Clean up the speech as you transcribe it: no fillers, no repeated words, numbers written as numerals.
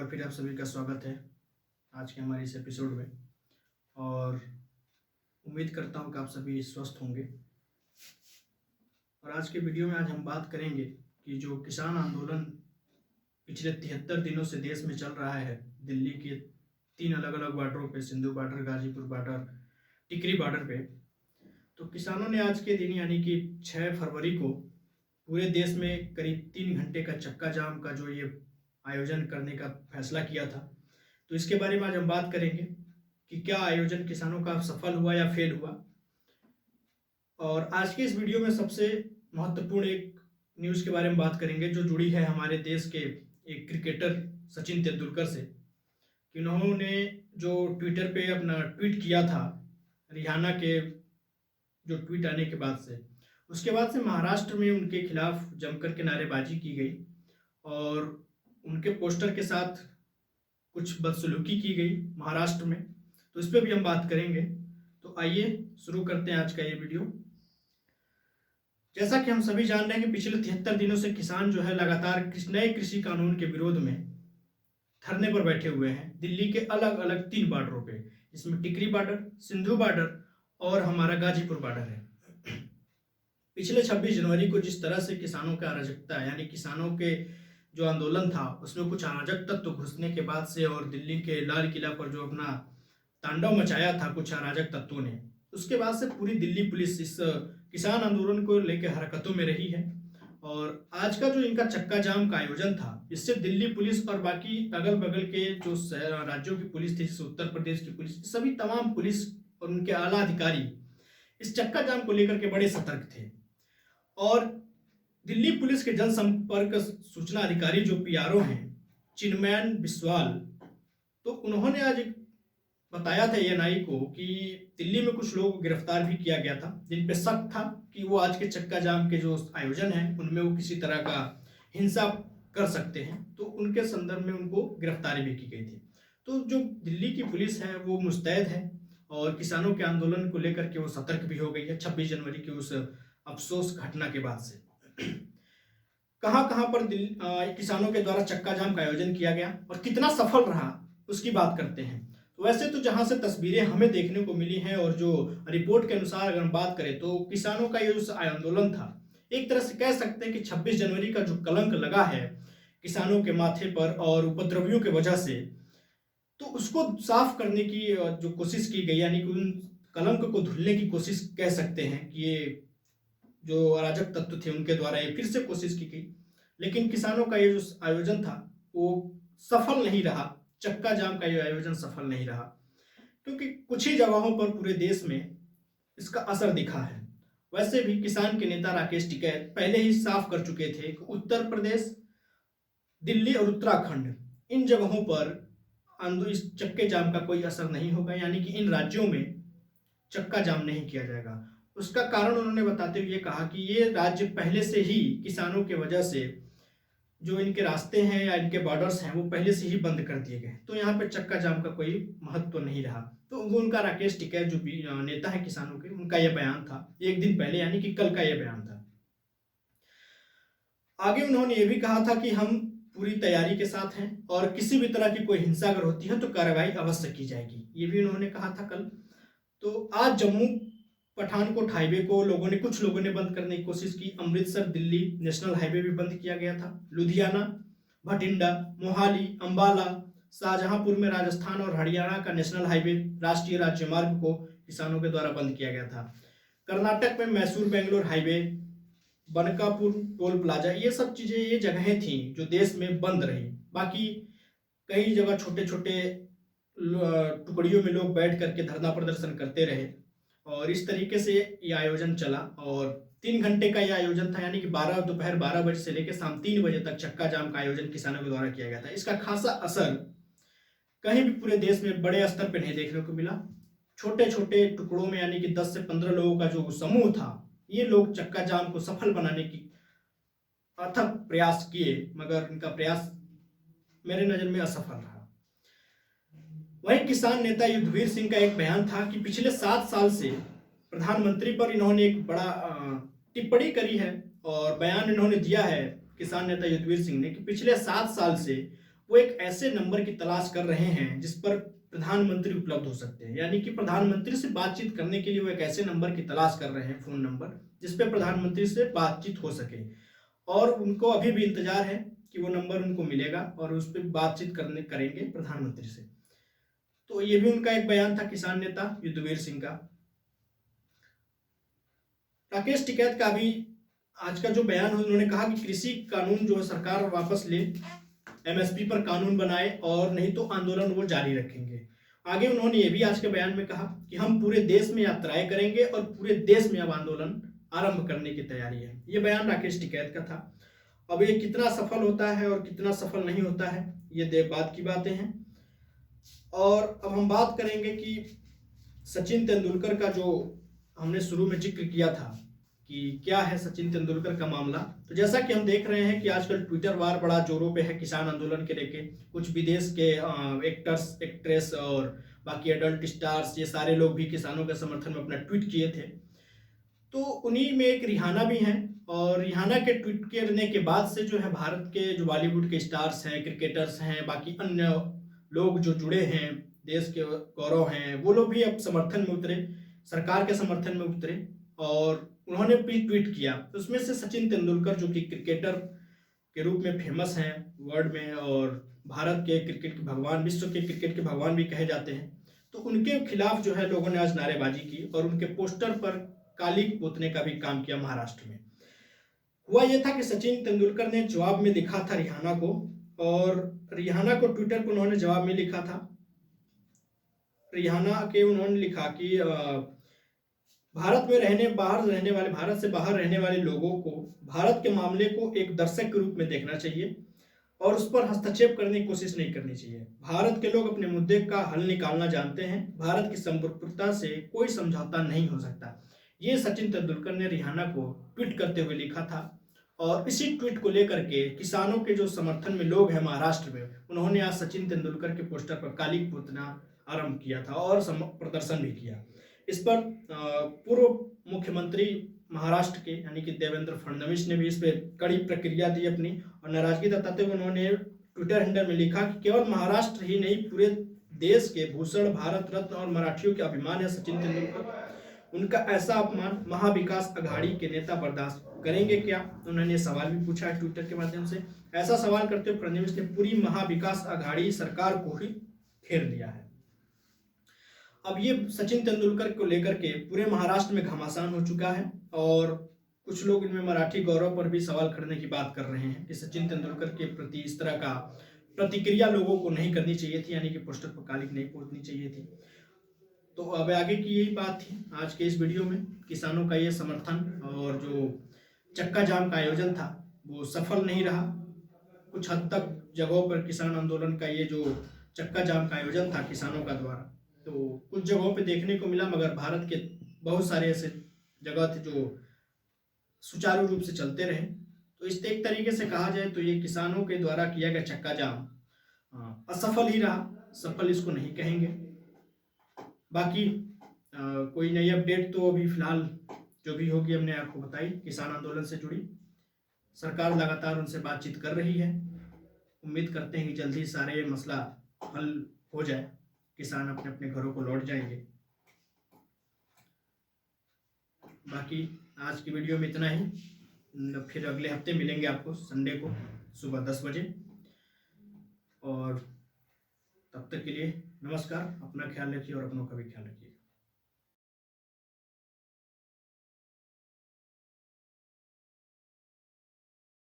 बार फिर आप सभी का स्वागत है आज के हमारे इस एपिसोड में। और उम्मीद करता हूँ कि आप सभी स्वस्थ होंगे। और आज के वीडियो में आज हम बात करेंगे कि जो किसान आंदोलन पिछले 73 दिनों से देश में चल रहा है, दिल्ली के 3 अलग अलग बॉर्डरों पे, सिंधु बॉर्डर, गाजीपुर बॉर्डर, टिकरी बॉर्डर पे, तो किसानों ने आज के दिन यानी कि 6 फरवरी को पूरे देश में करीब 3 घंटे का चक्का जाम का जो ये आयोजन करने का फैसला किया था। तो इसके बारे में आज हम बात करेंगे कि क्या आयोजन किसानों का सफल हुआ या फेल हुआ। और आज के इस वीडियो में सबसे महत्वपूर्ण एक न्यूज़ के बारे में बात करेंगे जो जुड़ी है हमारे देश के एक क्रिकेटर सचिन तेंदुलकर से, कि उन्होंने जो ट्विटर पे अपना ट्वीट किया था रिहाना के जो ट्वीट आने के बाद से, उसके बाद से महाराष्ट्र में उनके खिलाफ जमकर के नारेबाजी की गई और उनके पोस्टर के साथ कुछ बदसलूकी की गई महाराष्ट्र में। तो इस पर भी हम बात करेंगे। तो आइए शुरू करते हैं आज का ये वीडियो। जैसा कि हम सभी जान रहे हैं कि पिछले 73 दिनों से किसान जो है लगातार नए कृषि कानून के विरोध में धरने पर बैठे हुए हैं दिल्ली के अलग अलग 3 बॉर्डरों पे, जिसमें टिकरी बॉर्डर, सिंधु बॉर्डर और हमारा गाजीपुर बॉर्डर है। पिछले 26 जनवरी को जिस तरह से किसानों का अराजकता यानी किसानों के जो आंदोलन था उसमें कुछ अराजक तत्व घुसने के बाद से और दिल्ली के लाल किला पर जो अपना तांडव मचाया था कुछ अराजक तत्वों ने, उसके बाद से पूरी दिल्ली पुलिस इस किसान आंदोलन को लेकर हरकतों में रही है। और आज का जो इनका चक्का जाम का आयोजन था, इससे दिल्ली पुलिस और बाकी अगल बगल के जो राज्यों की पुलिस थी, जैसे उत्तर प्रदेश की पुलिस, सभी तमाम पुलिस और उनके आला अधिकारी इस चक्का जाम को लेकर के बड़े सतर्क थे। और दिल्ली पुलिस के जनसंपर्क सूचना अधिकारी जो पीआरओ हैं, चिन्मयन बिस्वाल, तो उन्होंने आज बताया था एएनआई को कि दिल्ली में कुछ लोग गिरफ्तार भी किया गया था जिन पे शक था कि वो आज के चक्का जाम के जो आयोजन है उनमें वो किसी तरह का हिंसा कर सकते हैं, तो उनके संदर्भ में उनको गिरफ्तारी भी की गई थी। तो जो दिल्ली की पुलिस है वो मुस्तैद है और किसानों के आंदोलन को लेकर के वो सतर्क भी हो गई है 26 जनवरी की उस अफसोस घटना के बाद से। कहां कहां पर किसानों के द्वारा चक्का जाम का आयोजन किया गया और कितना सफल रहा उसकी बात करते हैं। तो वैसे तो जहां से तस्वीरें हमें देखने को मिली हैं और जो रिपोर्ट के अनुसार अगर हम बात करें तो किसानों का ये जो आंदोलन था, एक तरह से कह सकते हैं कि 26 जनवरी का जो कलंक लगा है किसानों के माथे पर और उपद्रवियों के वजह से, तो उसको साफ करने की जो कोशिश की गई, यानी कि उन कलंक को धुलने की कोशिश कह सकते हैं कि ये जो अराजक तत्व थे उनके द्वारा ये फिर से कोशिश की गई। लेकिन किसानों का ये जो आयोजन था वो सफल नहीं रहा, चक्का जाम का ये आयोजन सफल नहीं रहा, क्योंकि कुछ ही जगहों पर पूरे देश में इसका असर दिखा है। वैसे भी किसान के नेता राकेश टिकैत पहले ही साफ कर चुके थे कि उत्तर प्रदेश, दिल्ली और उत्तराखंड, इन जगहों पर इस चक्के जाम का कोई असर नहीं होगा, यानी कि इन राज्यों में चक्का जाम नहीं किया जाएगा। उसका कारण उन्होंने बताते हुए कहा कि ये राज्य पहले से ही किसानों के वजह से जो इनके रास्ते हैं या इनके बॉर्डर्स हैं वो पहले से ही बंद कर दिए गए, तो यहाँ पे चक्का जाम का कोई महत्व नहीं रहा। तो वो उनका राकेश टिकैत जो भी नेता है किसानों के, उनका यह बयान था एक दिन पहले, यानी कि कल का यह बयान था। आगे उन्होंने ये भी कहा था कि हम पूरी तैयारी के साथ हैं और किसी भी तरह की कोई हिंसा अगर होती है तो कार्रवाई अवश्य की जाएगी, ये भी उन्होंने कहा था कल। तो आज जम्मू पठानकोट हाईवे को कुछ लोगों ने बंद करने की कोशिश की। अमृतसर दिल्ली नेशनल हाईवे भी बंद किया गया था। लुधियाना, भटिंडा, मोहाली, अंबाला, शाहजहांपुर में राजस्थान और हरियाणा का नेशनल हाईवे, राष्ट्रीय राज्यमार्ग को किसानों के द्वारा बंद किया गया था। कर्नाटक में Mysore Bangalore highway, Bankapur toll plaza, ये सब चीजें, ये जगहें थी जो देश में बंद रही। बाकी कई जगह छोटे छोटे टुकड़ियों में लोग बैठ करके धरना प्रदर्शन करते रहे और इस तरीके से ये आयोजन चला। और 3 घंटे का यह आयोजन था, यानी कि दोपहर 12 बजे से लेकर शाम 3 बजे तक चक्का जाम का आयोजन किसानों के द्वारा किया गया था। इसका खासा असर कहीं भी पूरे देश में बड़े स्तर पर नहीं देखने को मिला। छोटे छोटे टुकड़ों में, यानी कि 10 से 15 लोगों का जो समूह था, ये लोग चक्का जाम को सफल बनाने की अथक प्रयास किए, मगर इनका प्रयास मेरे नजर में असफल रहा। वहीं किसान नेता युद्धवीर सिंह का एक बयान था कि पिछले 7 साल से प्रधानमंत्री पर इन्होंने एक बड़ा टिप्पणी करी है और बयान इन्होंने दिया है, किसान नेता युद्धवीर सिंह ने, कि पिछले 7 साल से वो एक ऐसे नंबर की तलाश कर रहे हैं जिस पर प्रधानमंत्री उपलब्ध हो सकते हैं, यानी कि प्रधानमंत्री से बातचीत करने के लिए वो एक ऐसे नंबर की तलाश कर रहे हैं, फोन नंबर, जिस पे प्रधानमंत्री से बातचीत हो सके। और उनको अभी भी इंतजार है कि वो नंबर उनको मिलेगा और उस पर बातचीत करेंगे प्रधानमंत्री से। तो ये भी उनका एक बयान था, किसान नेता युद्धवीर सिंह का। राकेश टिकैत का भी आज का जो बयान है, उन्होंने कहा कि कृषि कानून जो है सरकार वापस ले, एमएसपी पर कानून बनाए और नहीं तो आंदोलन वो जारी रखेंगे। आगे उन्होंने ये भी आज के बयान में कहा कि हम पूरे देश में यात्राएं करेंगे और पूरे देश में अब आंदोलन आरंभ करने की तैयारी है। ये बयान राकेश टिकैत का था। अब ये कितना सफल होता है और कितना सफल नहीं होता है, ये बात की बातें हैं। और अब हम बात करेंगे कि सचिन तेंदुलकर का जो हमने शुरू में जिक्र किया था कि क्या है सचिन तेंदुलकर का मामला। तो जैसा कि हम देख रहे हैं कि आजकल ट्विटर वार बड़ा जोरों पे है किसान आंदोलन के लेके। कुछ विदेश के एक्टर्स, एक्ट्रेस और बाकी एडल्ट स्टार्स, ये सारे लोग भी किसानों के समर्थन में अपना ट्वीट किए थे। तो उन्हीं में एक रिहाना भी हैं, और रिहाना के ट्वीट करने के बाद से जो है भारत के जो बॉलीवुड के स्टार्स हैं, क्रिकेटर्स हैं, बाकी अन्य लोग जो जुड़े हैं, देश के गौरव हैं, वो लोग भी अब समर्थन में उतरे, सरकार के समर्थन में उतरे और उन्होंने भी ट्वीट किया। तो उसमें से सचिन तेंदुलकर जो कि क्रिकेटर के रूप में फेमस हैं वर्ल्ड में और भारत के क्रिकेट के भगवान, विश्व के क्रिकेट के भगवान भी कहे जाते हैं, तो उनके खिलाफ जो है लोगों ने आज नारेबाजी की और उनके पोस्टर पर काली पोतने का भी काम किया महाराष्ट्र में। हुआ यह था कि सचिन तेंदुलकर ने जवाब में लिखा था रिहाना को, और रिहाना को ट्विटर पर उन्होंने जवाब में लिखा था। रिहाना के उन्होंने लिखा कि भारत से बाहर रहने वाले लोगों को भारत के मामले को एक दर्शक के रूप में देखना चाहिए और उस पर हस्तक्षेप करने की कोशिश नहीं करनी चाहिए। भारत के लोग अपने मुद्दे का हल निकालना जानते हैं। भारत की संप्रभुता से कोई समझौता नहीं हो सकता। ये सचिन तेंदुलकर ने रिहाना को ट्वीट करते हुए लिखा था। और इसी ट्वीट को लेकर के किसानों के जो समर्थन में लोग हैं महाराष्ट्र में, उन्होंने आज सचिन तेंदुलकर के पोस्टर पर काली पोतना आरंभ किया था और प्रदर्शन भी किया। इस पर पूर्व मुख्यमंत्री महाराष्ट्र के यानी कि देवेंद्र फडणवीस ने भी इस पर कड़ी प्रतिक्रिया दी अपनी, और नाराजगी जताते हुए उन्होंने ट्विटर हैंडल में लिखा कि केवल महाराष्ट्र ही नहीं, पूरे देश के भूषण, भारत रत्न और मराठियों के अभिमान है सचिन तेंदुलकर। उनका ऐसा अपमान महाविकास अघाड़ी के नेता बर्दाश्त करेंगे क्या? उन्होंने सवाल भी पूछा है ट्विटर के माध्यम से। ऐसा सवाल करते हुए फडणवीस ने पूरी महाविकास अघाड़ी सरकार को ही घेर लिया है। अब ये सचिन तेंदुलकर को लेकर के पूरे महाराष्ट्र में घमासान हो चुका है और कुछ लोग इनमें मराठी गौरव पर भी सवाल करने की बात कर रहे हैं कि सचिन तेंदुलकर के प्रति इस तरह का प्रतिक्रिया लोगों को नहीं करनी चाहिए थी, यानी कि पोस्टर पर काली नहीं पोतनी चाहिए थी। तो अब आगे की यही बात थी आज के इस वीडियो में। किसानों का ये समर्थन और जो चक्का जाम का आयोजन था वो सफल नहीं रहा। कुछ हद तक जगहों पर किसान आंदोलन का ये जो चक्का जाम का आयोजन था किसानों का द्वारा, तो कुछ जगहों पे देखने को मिला, मगर भारत के बहुत सारे ऐसे जगह थे जो सुचारू रूप से चलते रहे। तो इस एक तरीके से कहा जाए तो ये किसानों के द्वारा किया गया चक्का जाम असफल ही रहा, सफल इसको नहीं कहेंगे। बाकी कोई नई अपडेट तो अभी फिलहाल जो भी होगी हमने आपको बताई किसान आंदोलन से जुड़ी। सरकार लगातार उनसे बातचीत कर रही है। उम्मीद करते हैं कि जल्दी सारे मसला हल हो जाए, किसान अपने अपने घरों को लौट जाएंगे। बाकी आज की वीडियो में इतना ही। फिर अगले हफ्ते मिलेंगे आपको संडे को सुबह 10 बजे, और तब तक के लिए नमस्कार। अपना ख्याल रखिए और अपनों का भी ख्याल रखिए।